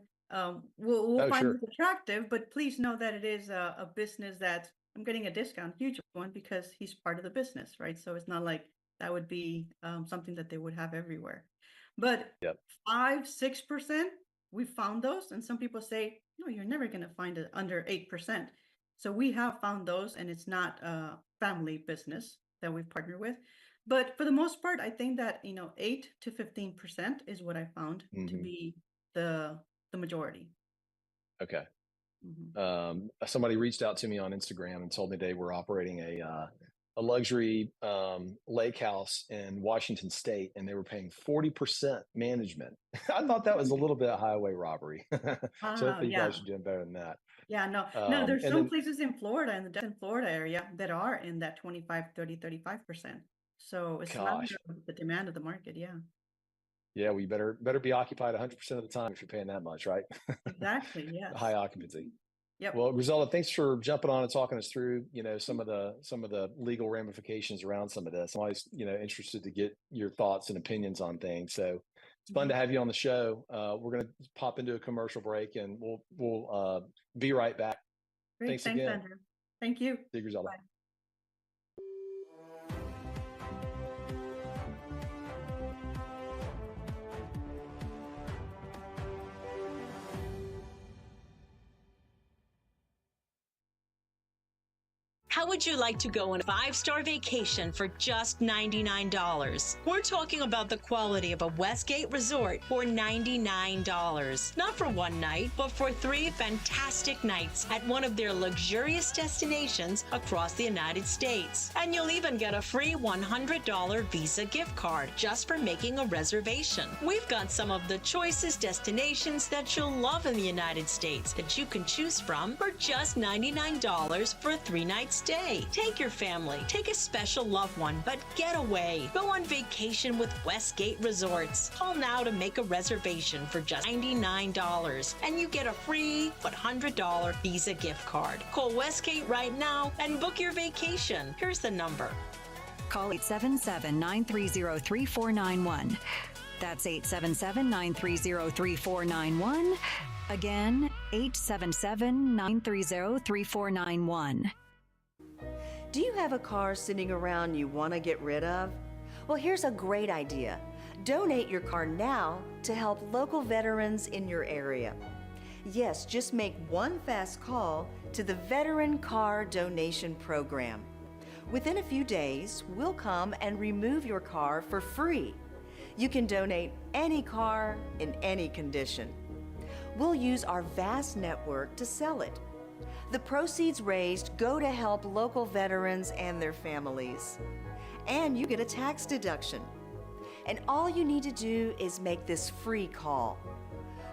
M: will
A: Oh,
M: find
A: sure.
M: this attractive, but please know that it is a business that I'm getting a discount, huge one, because he's part of the business, right? So it's not like that would be something that they would have everywhere. But
A: Yep.
M: 5, 6%, we found those, and some people say, no, you're never going to find it under 8%. So we have found those, and it's not a family business that we've partnered with. But for the most part, I think that 8 to 15% is what I found to
A: Hmm.
M: be the the majority.
A: Okay.
M: Mhm.
A: Somebody reached out to me on Instagram and told me they were operating a luxury lake house in Washington State, and they were paying 40% management. I thought that was a little bit of highway robbery. So
M: Ah,
A: hopefully you
M: yeah.
A: guys are doing better than that.
M: Yeah, no, there's
A: And
M: some
A: then
M: places in Florida, in the Florida area that are in that 25, 30, 35%. So it's a matter
A: Gosh.
M: of the demand of the market. Yeah,
A: Yeah, we better be occupied 100% of the time if you're paying that much, right?
M: exactly. Yes.
A: High occupancy.
M: Yep.
A: Well, Griselda, thanks for jumping on and talking us through, some of the legal ramifications around some of this. I'm always, interested to get your thoughts and opinions on things. So it's fun to have you on the show. We're going to pop into a commercial break, and we'll be right back.
M: Great.
A: Thanks
M: Thanks,
A: again.
M: Andrew. Thank you.
A: See you, Griselda.
M: Bye.
N: How would you like to go on a 5-star vacation for just $99? We're talking about the quality of a Westgate resort for $99. Not for one night, but for 3 fantastic nights at one of their luxurious destinations across the United States. And you'll even get a free $100 Visa gift card just for making a reservation. We've got some of the choicest destinations that you'll love in the United States that you can choose from for just $99 for a 3-night stay. Take your family, take a special loved one, but get away. Go on vacation with Westgate Resorts. Call now to make a reservation for just $99, and you get a free but $100 Visa gift card. Call Westgate right now and book your vacation. Here's the number.
O: Call 877-930-3491. That's 877-930-3491. Again, 877-930-3491.
K: Do you have a car sitting around you want to get rid of? Well, here's a great idea. Donate your car now to help local veterans in your area. Yes, just make one fast call to the Veteran Car Donation Program. Within a few days, we'll come and remove your car for free. You can donate any car in any condition. We'll use our vast network to sell it. The proceeds raised go to help local veterans and their families. And you get a tax deduction. And all you need to do is make this free call.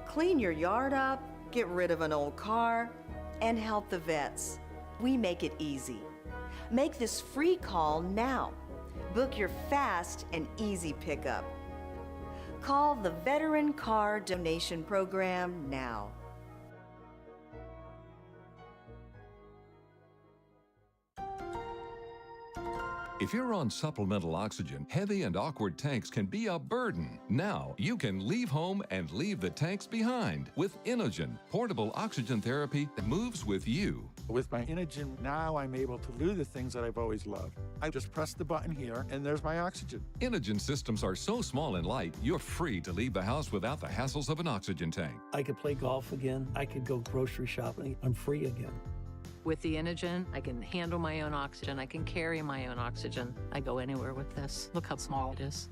K: Clean your yard up, get rid of an old car, and help the vets. We make it easy. Make this free call now. Book your fast and easy pickup. Call the Veteran Car Donation Program now.
D: If you're on supplemental oxygen, heavy and awkward tanks can be a burden. Now you can leave home and leave the tanks behind with Inogen, portable oxygen therapy that moves with you.
E: With my Inogen, now I'm able to do the things that I've always loved. I just press the button here, and there's my oxygen.
D: Inogen systems are so small and light, you're free to leave the house without the hassles of an oxygen tank.
F: I could play golf again. I could go grocery shopping. I'm free again.
G: With the Inogen, I can handle my own oxygen. I can carry my own oxygen. I go anywhere with this. Look how small it is.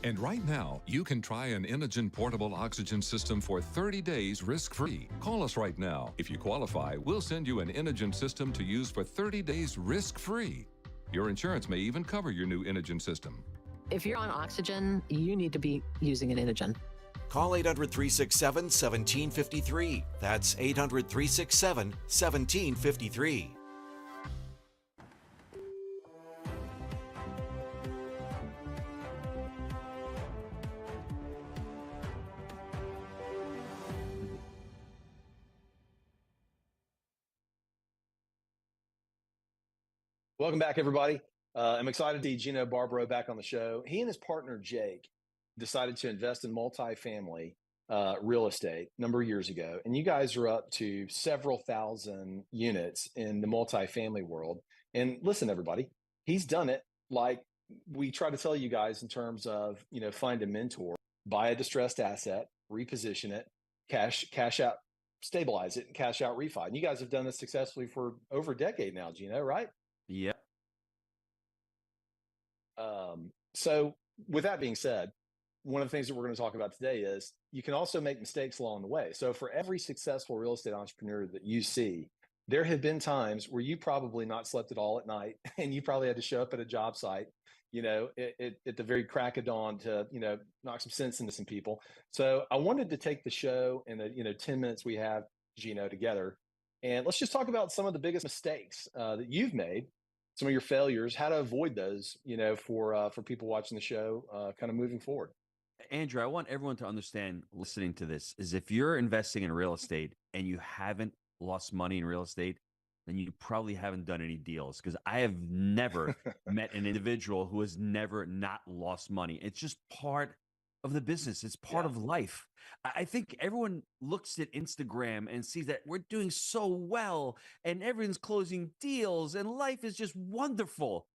D: And right now, you can try an Inogen portable oxygen system for 30 days risk-free. Call us right now. If you qualify, we'll send you an Inogen system to use for 30 days risk-free. Your insurance may even cover your new Inogen system.
G: If you're on oxygen, you need to be using an Inogen.
H: Call 800-367-1753. That's 800-367-1753.
A: Welcome back, everybody. I'm excited to see Gino Barbaro back on the show. He and his partner, Jake, decided to invest in multifamily real estate a number of years ago. And you guys are up to several thousand units in the multifamily world. And listen, everybody, he's done it like we try to tell you guys in terms of, find a mentor, buy a distressed asset, reposition it, cash out, stabilize it, and cash out refi. And you guys have done this successfully for over a decade now, Gino, right?
P: Yep.
A: So with that being said, one of the things that we're going to talk about today is you can also make mistakes along the way. So for every successful real estate entrepreneur that you see, there have been times where you probably not slept at all at night, and you probably had to show up at a job site, at the very crack of dawn to, knock some sense into some people. So I wanted to take the show in the, 10 minutes we have, Gino, together, and let's just talk about some of the biggest mistakes that you've made some of your failures, how to avoid those, for people watching the show, kind of moving forward.
P: Andrew, I want everyone to understand listening to this is if you're investing in real estate and you haven't lost money in real estate, then you probably haven't done any deals because I have never met an individual who has never not lost money. It's just part of the business. It's part of life. I think everyone looks at Instagram and sees that we're doing so well and everyone's closing deals and life is just wonderful.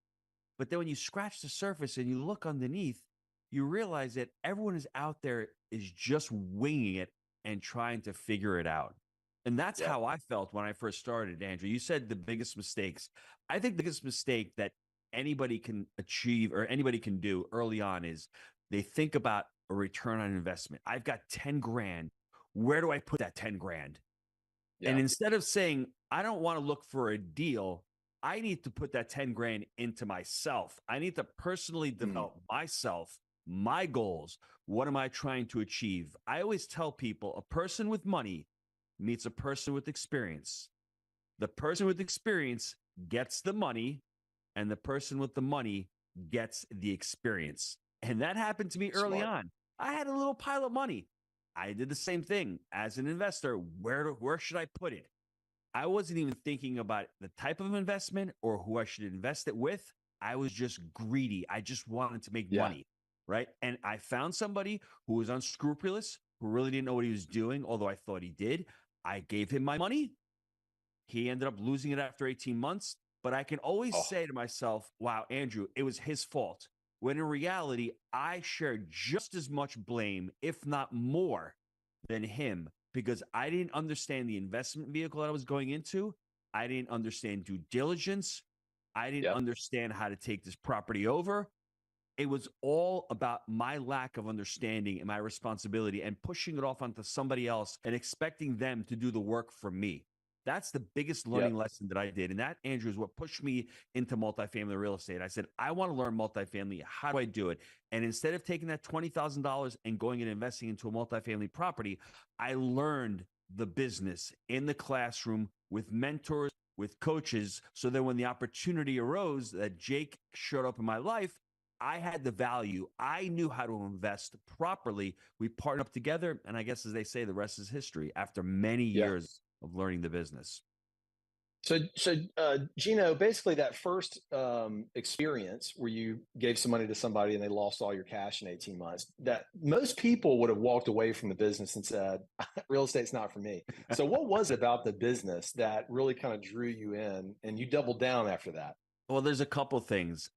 P: But then when you scratch the surface and you look underneath, you realize that everyone is out there is just winging it and trying to figure it out. And that's how I felt when I first started, Andrew. You said the biggest mistakes. I think the biggest mistake that anybody can achieve or anybody can do early on is they think about a return on investment. I've got 10 grand. Where do I put that 10 grand? And instead of saying, I don't want to look for a deal, I need to put that 10 grand into myself. I need to personally develop myself, my goals. What am I trying to achieve? I always tell people a person with money meets a person with experience. The person with experience gets the money, and the person with the money gets the experience. And that happened to me early on. I had a little pile of money. I did the same thing as an investor. Where should I put it? I wasn't even thinking about the type of investment or who I should invest it with. I was just greedy. I just wanted to make money, right? And I found somebody who was unscrupulous, who really didn't know what he was doing, although I thought he did. I gave him my money. He ended up losing it after 18 months. But I can always say to myself, wow, Andrew, it was his fault. When in reality, I shared just as much blame, if not more, than him because I didn't understand the investment vehicle that I was going into. I didn't understand due diligence. I didn't understand how to take this property over. It was all about my lack of understanding and my responsibility and pushing it off onto somebody else and expecting them to do the work for me. That's the biggest learning lesson that I did. And that, Andrew, is what pushed me into multifamily real estate. I said, I want to learn multifamily. How do I do it? And instead of taking that $20,000 and going and investing into a multifamily property, I learned the business in the classroom with mentors, with coaches. So that when the opportunity arose that Jake showed up in my life, I had the value. I knew how to invest properly. We partnered up together. And I guess, as they say, the rest is history after many years of learning the business.
A: So, Gino, basically that first experience where you gave some money to somebody and they lost all your cash in 18 months, that most people would have walked away from the business and said, real estate's not for me. So what was it about the business that really kind of drew you in and you doubled down after that?
P: Well, there's a couple things.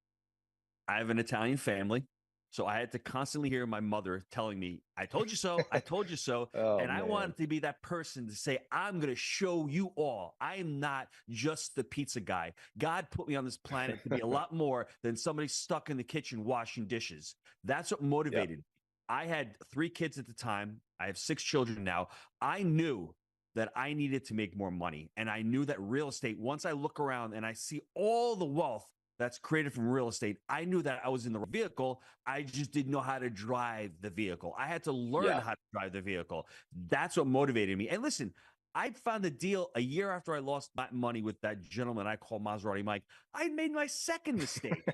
P: I have an Italian family. So I had to constantly hear my mother telling me, I told you so, I told you so. And I wanted to be that person to say, I'm going to show you all. I am not just the pizza guy. God put me on this planet to be a lot more than somebody stuck in the kitchen washing dishes. That's what motivated me. I had 3 kids at the time. I have 6 children now. I knew that I needed to make more money. And I knew that real estate, once I look around and I see all the wealth that's created from real estate, I knew that I was in the vehicle. I just didn't know how to drive the vehicle. I had to learn how to drive the vehicle. That's what motivated me. And listen, I found a deal a year after I lost my money with that gentleman I call Maserati Mike. I made my second mistake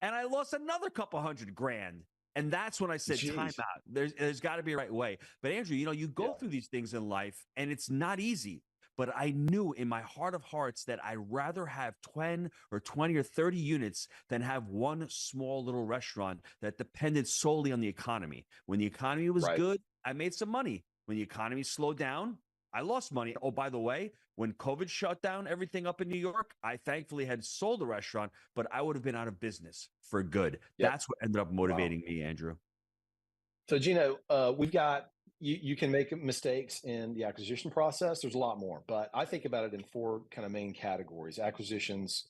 P: and I lost another couple $100,000. And that's when I said, time out. There's got to be a right way. But Andrew, you go through these things in life and it's not easy. But I knew in my heart of hearts that I'd rather have 20 or 30 units than have one small little restaurant that depended solely on the economy. When the economy was good, I made some money. When the economy slowed down, I lost money. Oh, by the way, when COVID shut down everything up in New York, I thankfully had sold the restaurant, but I would have been out of business for good. That's what ended up motivating me, Andrew.
A: So, Gino, we've got you can make mistakes in the acquisition process. There's a lot more, but I think about it in 4 kind of main categories: acquisitions,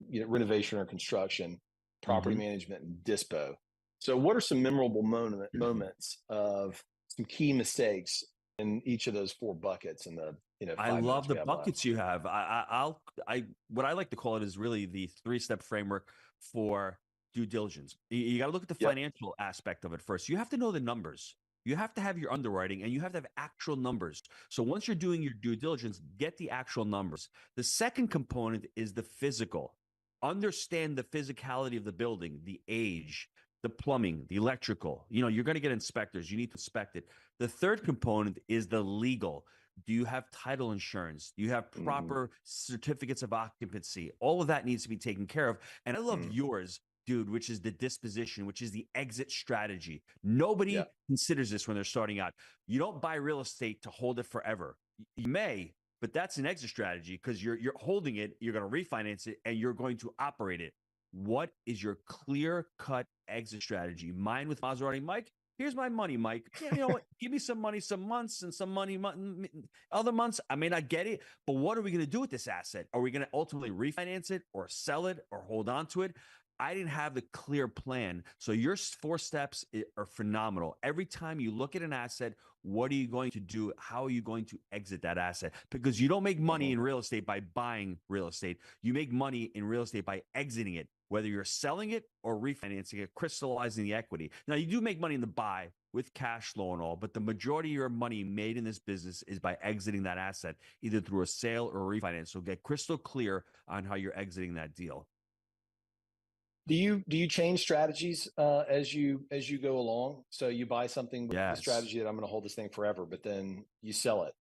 A: renovation or construction, property management, and dispo. So what are some memorable moments of some key mistakes in each of those 4 buckets? In the
P: I love the buckets you have. What I like to call it is really the 3-step framework for due diligence. You got to look at the financial aspect of it first. You have to know the numbers. You have to have your underwriting and you have to have actual numbers. So once you're doing your due diligence, get the actual numbers. The second component is the physical. understand the physicality of the building, the age, the plumbing, the electrical. You're going to get inspectors. You need to inspect it. The third component is the legal. Do you have title insurance? Do you have proper certificates of occupancy? All of that needs to be taken care of. And I love yours, dude, which is the disposition, which is the exit strategy. Nobody considers this when they're starting out. You don't buy real estate to hold it forever. You may, but that's an exit strategy because you're holding it, you're going to refinance it, and you're going to operate it. What is your clear-cut exit strategy? Mine with Maserati Mike. Here's my money, Mike. Yeah, you know what? Give me some money some months and some money other months. I may not get it, but what are we going to do with this asset? Are we going to ultimately refinance it or sell it or hold on to it? I didn't have the clear plan. So your 4 steps are phenomenal. Every time you look at an asset, what are you going to do? How are you going to exit that asset? Because you don't make money in real estate by buying real estate. You make money in real estate by exiting it, whether you're selling it or refinancing it, crystallizing the equity. Now, you do make money in the buy with cash flow and all, but the majority of your money made in this business is by exiting that asset, either through a sale or a refinance. So get crystal clear on how you're exiting that deal.
A: Do you change strategies as you go along? So you buy something with the strategy that I'm going to hold this thing forever, but then you sell it.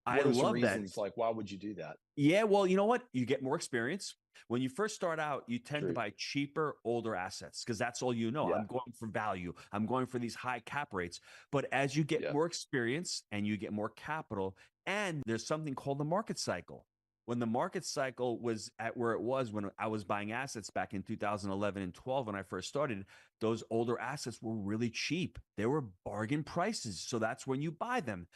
A: What are some reasons? Like, why would you do that?
P: Yeah, well, you know what? You get more experience. When you first start out, you tend to buy cheaper, older assets because that's all you know. I'm going for value. I'm going for these high cap rates. But as you get more experience and you get more capital, and there's something called the market cycle. When the market cycle was at where it was when I was buying assets back in 2011 and 12 when I first started, those older assets were really cheap. They were bargain prices. So that's when you buy them.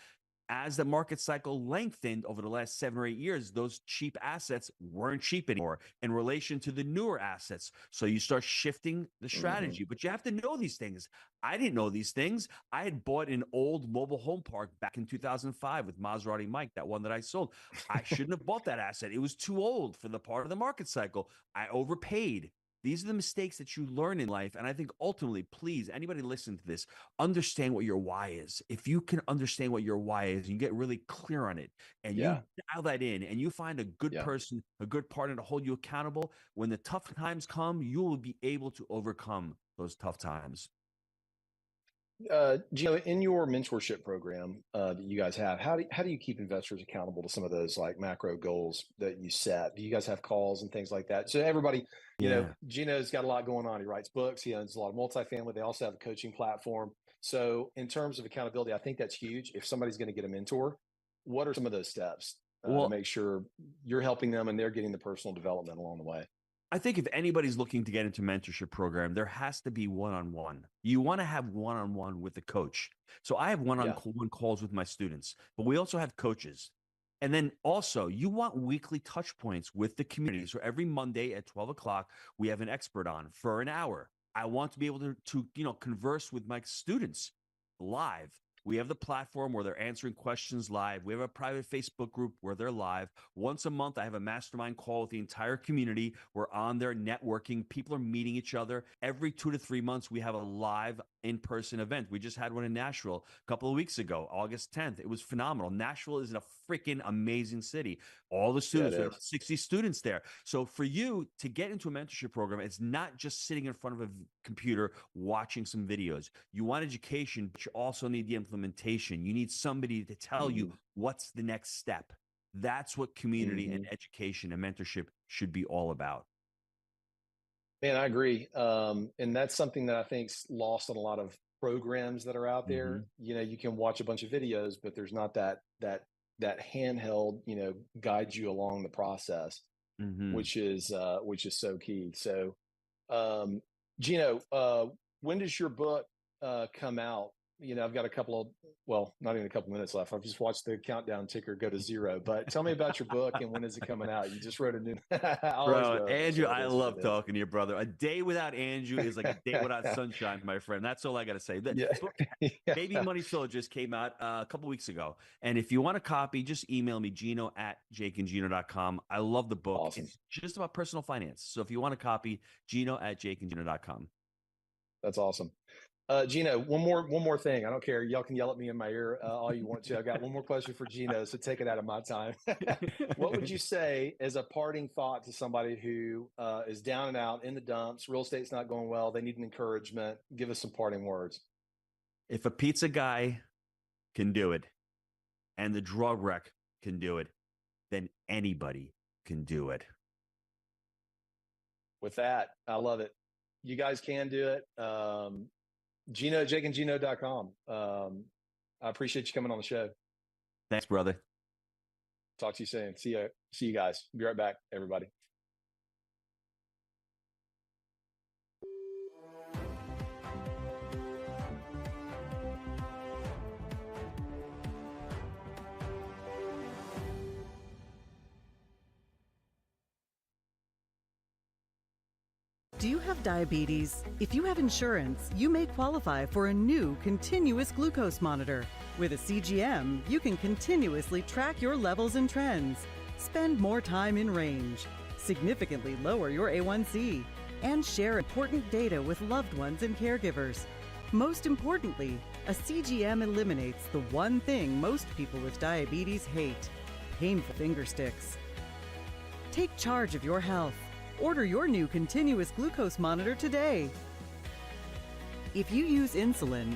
P: As the market cycle lengthened over the last 7 or 8 years, those cheap assets weren't cheap anymore in relation to the newer assets. So you start shifting the strategy, but you have to know these things. I didn't know these things. I had bought an old mobile home park back in 2005 with Maserati Mike, that one that I sold. I shouldn't have bought that asset. It was too old for the part of the market cycle. I overpaid. These are the mistakes that you learn in life. And I think ultimately, please, anybody listening to this, understand what your why is. If you can understand what your why is, and you get really clear on it, and you dial that in, and you find a good person, a good partner to hold you accountable, when the tough times come, you will be able to overcome those tough times.
A: Gino, in your mentorship program that you guys have, how do you keep investors accountable to some of those like macro goals that you set? Do you guys have calls and things like that? So everybody, you know, Gino's got a lot going on. He writes books. He owns a lot of multifamily. They also have a coaching platform. So in terms of accountability, I think that's huge. If somebody's going to get a mentor, what are some of those steps to make sure you're helping them and they're getting the personal development along the way?
P: I think if anybody's looking to get into mentorship program, there has to be one-on-one. You want to have one-on-one with the coach. So I have one-on-one calls with my students, but we also have coaches. And then also you want weekly touch points with the community. So every Monday at 12 o'clock, we have an expert on for an hour. I want to be able to converse with my students live. We have the platform where they're answering questions live. We have a private Facebook group where they're live. Once a month, I have a mastermind call with the entire community. We're on there networking. People are meeting each other. Every 2 to 3 months, we have a live in-person event. We just had one in Nashville a couple of weeks ago, August 10th. It was phenomenal. Nashville is a freaking amazing city. All the students, we have 60 students there. So for you to get into a mentorship program, it's not just sitting in front of a computer watching some videos. You want education, but you also need the implementation. You need somebody to tell you what's the next step. That's what community and education and mentorship should be all about.
A: Man, I agree. And that's something that I think's lost on a lot of programs that are out there. You know, you can watch a bunch of videos, but there's not that handheld, guide you along the process, which is so key. So, Gino, when does your book come out? I've got not even a couple minutes left. I've just watched the countdown ticker go to 0. But tell me about your book and when is it coming out? You just wrote a new.
P: Bro, Andrew, I love talking to you, brother. A day without Andrew is like a day without sunshine, my friend. That's all I got to say. The book, Baby Money Filler, just came out a couple weeks ago. And if you want a copy, just email me, Gino@jakeandgino.com. I love the book.
A: Awesome.
P: It's just about personal finance. So if you want a copy, Gino@jakeandgino.com.
A: That's awesome. Gino, one more thing. I don't care. Y'all can yell at me in my ear all you want to. I got one more question for Gino, so take it out of my time. What would you say as a parting thought to somebody who is down and out in the dumps? Real estate's not going well. They need an encouragement. Give us some parting words.
P: If a pizza guy can do it and the drug wreck can do it, then anybody can do it.
A: With that, I love it. You guys can do it. Gino, jakeandgino.com. I appreciate you coming on the show.
P: Thanks, brother.
A: Talk to you soon. See you guys. Be right back, everybody.
I: Do you have diabetes? If you have insurance, you may qualify for a new continuous glucose monitor. With a CGM, you can continuously track your levels and trends, spend more time in range, significantly lower your A1C, and share important data with loved ones and caregivers. Most importantly, a CGM eliminates the one thing most people with diabetes hate: painful finger sticks. Take charge of your health. Order your new continuous glucose monitor today. If you use insulin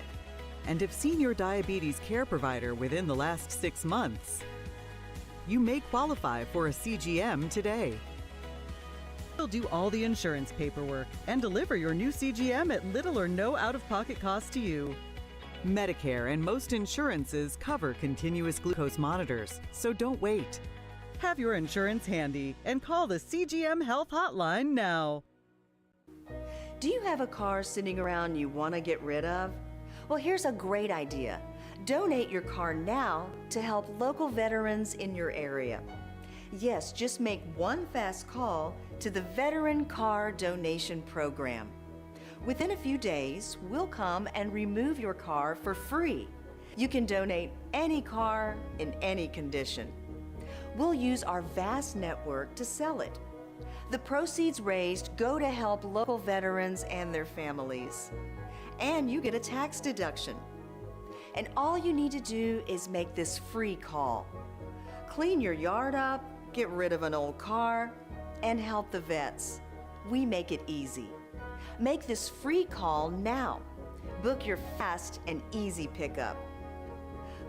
I: and have seen your diabetes care provider within the last 6 months, you may qualify for a CGM today. We'll do all the insurance paperwork and deliver your new CGM at little or no out-of-pocket cost to you. Medicare and most insurances cover continuous glucose monitors, so don't wait. Have your insurance handy and call the CGM Health Hotline now.
K: Do you have a car sitting around you want to get rid of? Well, here's a great idea. Donate your car now to help local veterans in your area. Yes, just make one fast call to the Veteran Car Donation Program. Within a few days, we'll come and remove your car for free. You can donate any car in any condition. We'll use our vast network to sell it. The proceeds raised go to help local veterans and their families. And you get a tax deduction. And all you need to do is make this free call. Clean your yard up, get rid of an old car, and help the vets. We make it easy. Make this free call now. Book your fast and easy pickup.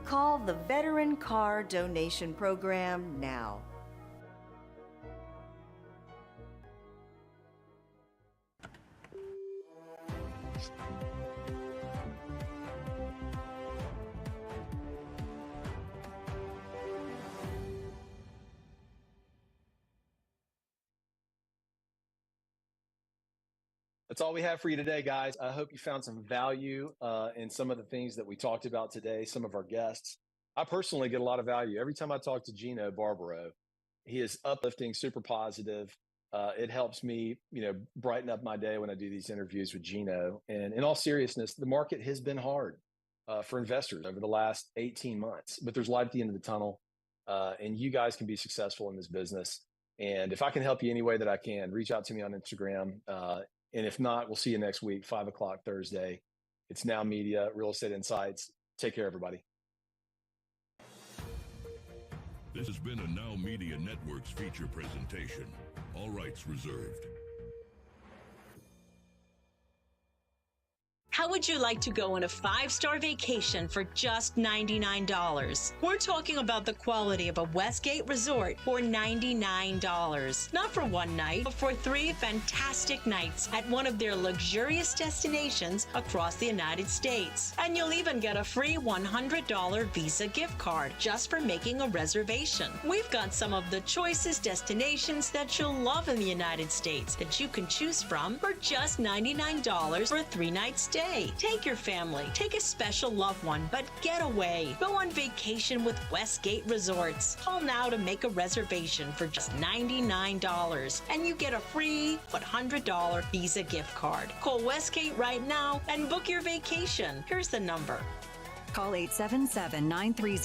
K: Call the Veteran Car Donation Program now.
A: That's all we have for you today, guys. I hope you found some value in some of the things that we talked about today, some of our guests. I personally get a lot of value. Every time I talk to Gino Barbaro, he is uplifting, super positive. It helps me, brighten up my day when I do these interviews with Gino. And in all seriousness, the market has been hard for investors over the last 18 months, but there's light at the end of the tunnel, and you guys can be successful in this business. And if I can help you any way that I can, reach out to me on Instagram. And if not, we'll see you next week, 5 o'clock Thursday. It's Now Media, Real Estate Insights. Take care, everybody.
Q: This has been a Now Media Networks feature presentation. All rights reserved.
N: How would you like to go on a 5-star vacation for just $99? We're talking about the quality of a Westgate resort for $99. Not for one night, but for 3 fantastic nights at one of their luxurious destinations across the United States. And you'll even get a free $100 Visa gift card just for making a reservation. We've got some of the choicest destinations that you'll love in the United States that you can choose from for just $99 for a 3-night stay. Take your family, take a special loved one, but get away. Go on vacation with Westgate Resorts. Call now to make a reservation for just $99, and you get a free $100 Visa gift card. Call Westgate right now and book your vacation. Here's the number.
O: Call 877-930